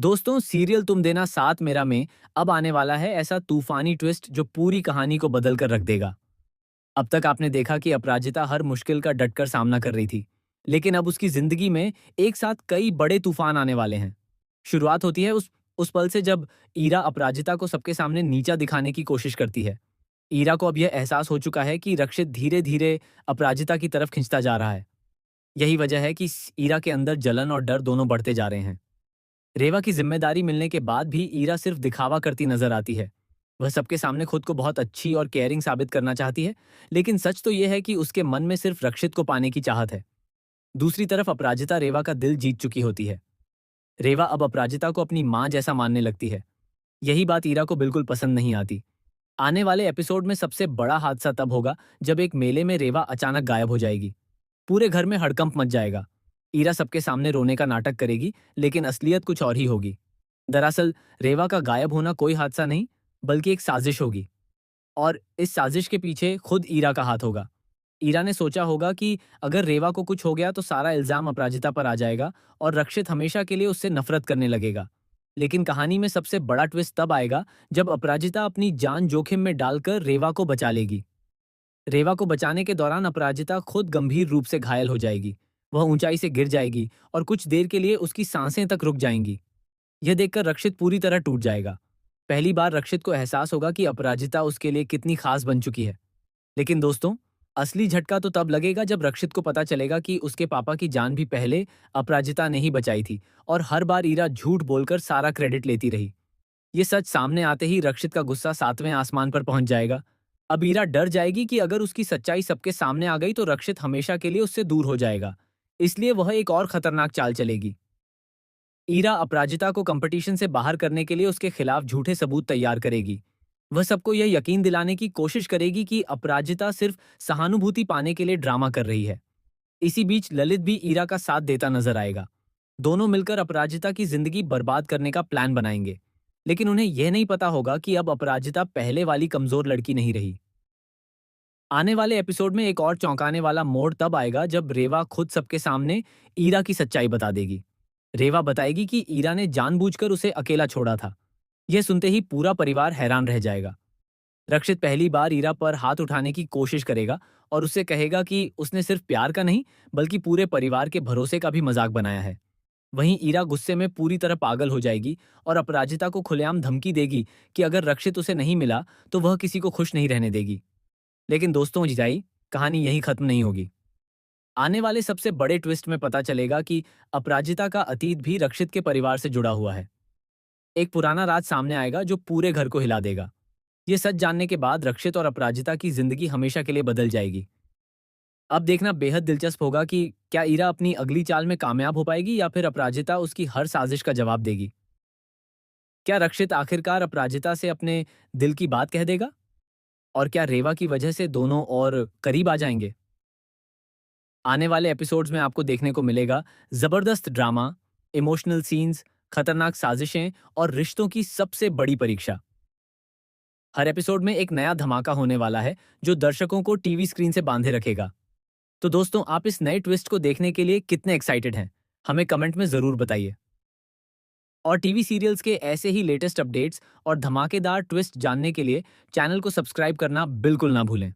दोस्तों, सीरियल तुम देना साथ मेरा में अब आने वाला है ऐसा तूफानी ट्विस्ट जो पूरी कहानी को बदल कर रख देगा। अब तक आपने देखा कि अपराजिता हर मुश्किल का डटकर सामना कर रही थी, लेकिन अब उसकी जिंदगी में एक साथ कई बड़े तूफान आने वाले हैं। शुरुआत होती है उस पल से जब ईरा अपराजिता को सबके सामने नीचा दिखाने की कोशिश करती है। ईरा को अब यह एहसास हो चुका है कि रक्षित धीरे धीरे अपराजिता की तरफ खिंचता जा रहा है। यही वजह है कि ईरा के अंदर जलन और डर दोनों बढ़ते जा रहे हैं। रेवा की जिम्मेदारी मिलने के बाद भी ईरा सिर्फ दिखावा करती नजर आती है। वह सबके सामने खुद को बहुत अच्छी और केयरिंग साबित करना चाहती है, लेकिन सच तो यह है कि उसके मन में सिर्फ रक्षित को पाने की चाहत है। दूसरी तरफ अपराजिता रेवा का दिल जीत चुकी होती है। रेवा अब अपराजिता को अपनी माँ जैसा मानने लगती है। यही बात ईरा को बिल्कुल पसंद नहीं आती। आने वाले एपिसोड में सबसे बड़ा हादसा तब होगा जब एक मेले में रेवा अचानक गायब हो जाएगी। पूरे घर में हड़कंप मच जाएगा। ईरा सबके सामने रोने का नाटक करेगी, लेकिन असलियत कुछ और ही होगी। दरअसल रेवा का गायब होना कोई हादसा नहीं, बल्कि एक साजिश होगी। और इस साजिश के पीछे खुद ईरा का हाथ होगा। ईरा ने सोचा होगा कि अगर रेवा को कुछ हो गया तो सारा इल्जाम अपराजिता पर आ जाएगा और रक्षित हमेशा के लिए उससे नफरत करने लगेगा। लेकिन कहानी में सबसे बड़ा ट्विस्ट तब आएगा जब अपराजिता अपनी जान जोखिम में डालकर रेवा को बचा लेगी। रेवा को बचाने के दौरान अपराजिता खुद गंभीर रूप से घायल हो जाएगी। वह ऊंचाई से गिर जाएगी और कुछ देर के लिए उसकी सांसें तक रुक जाएंगी। यह देखकर रक्षित पूरी तरह टूट जाएगा। पहली बार रक्षित को एहसास होगा कि अपराजिता उसके लिए कितनी खास बन चुकी है। लेकिन दोस्तों, असली झटका तो तब लगेगा जब रक्षित को पता चलेगा कि उसके पापा की जान भी पहले अपराजिता ने ही बचाई थी और हर बार ईरा झूठ बोलकर सारा क्रेडिट लेती रही। ये सच सामने आते ही रक्षित का गुस्सा सातवें आसमान पर पहुंच जाएगा। अब ईरा डर जाएगी कि अगर उसकी सच्चाई सबके सामने आ गई तो रक्षित हमेशा के लिए उससे दूर हो जाएगा। इसलिए वह एक और खतरनाक चाल चलेगी। ईरा अपराजिता को कंपटीशन से बाहर करने के लिए उसके खिलाफ झूठे सबूत तैयार करेगी। वह सबको यह यकीन दिलाने की कोशिश करेगी कि अपराजिता सिर्फ सहानुभूति पाने के लिए ड्रामा कर रही है। इसी बीच ललित भी ईरा का साथ देता नजर आएगा। दोनों मिलकर अपराजिता की जिंदगी बर्बाद करने का प्लान बनाएंगे। लेकिन उन्हें यह नहीं पता होगा कि अब अपराजिता पहले वाली कमजोर लड़की नहीं रही। आने वाले एपिसोड में एक और चौंकाने वाला मोड़ तब आएगा जब रेवा खुद सबके सामने ईरा की सच्चाई बता देगी। रेवा बताएगी कि ईरा ने जानबूझकर उसे अकेला छोड़ा था। यह सुनते ही पूरा परिवार हैरान रह जाएगा। रक्षित पहली बार ईरा पर हाथ उठाने की कोशिश करेगा और उससे कहेगा कि उसने सिर्फ प्यार का नहीं, बल्कि पूरे परिवार के भरोसे का भी मजाक बनाया है। वहीं ईरा गुस्से में पूरी तरह पागल हो जाएगी और अपराजिता को खुलेआम धमकी देगी कि अगर रक्षित उसे नहीं मिला तो वह किसी को खुश नहीं रहने देगी। लेकिन दोस्तों जिताई, कहानी यहीं खत्म नहीं होगी। आने वाले सबसे बड़े ट्विस्ट में पता चलेगा कि अपराजिता का अतीत भी रक्षित के परिवार से जुड़ा हुआ है। एक पुराना राज सामने आएगा जो पूरे घर को हिला देगा। ये सच जानने के बाद रक्षित और अपराजिता की जिंदगी हमेशा के लिए बदल जाएगी। अब देखना बेहद दिलचस्प होगा कि क्या ईरा अपनी अगली चाल में कामयाब हो पाएगी या फिर अपराजिता उसकी हर साजिश का जवाब देगी। क्या रक्षित आखिरकार अपराजिता से अपने दिल की बात कह देगा? और क्या रेवा की वजह से दोनों और करीब आ जाएंगे? आने वाले एपिसोड्स में आपको देखने को मिलेगा जबरदस्त ड्रामा, इमोशनल सीन्स, खतरनाक साजिशें और रिश्तों की सबसे बड़ी परीक्षा। हर एपिसोड में एक नया धमाका होने वाला है जो दर्शकों को टीवी स्क्रीन से बांधे रखेगा। तो दोस्तों, आप इस नए ट्विस्ट को देखने के लिए कितने एक्साइटेड हैं? हमें कमेंट में जरूर बताइए। और टीवी सीरियल्स के ऐसे ही लेटेस्ट अपडेट्स और धमाकेदार ट्विस्ट जानने के लिए चैनल को सब्सक्राइब करना बिल्कुल ना भूलें।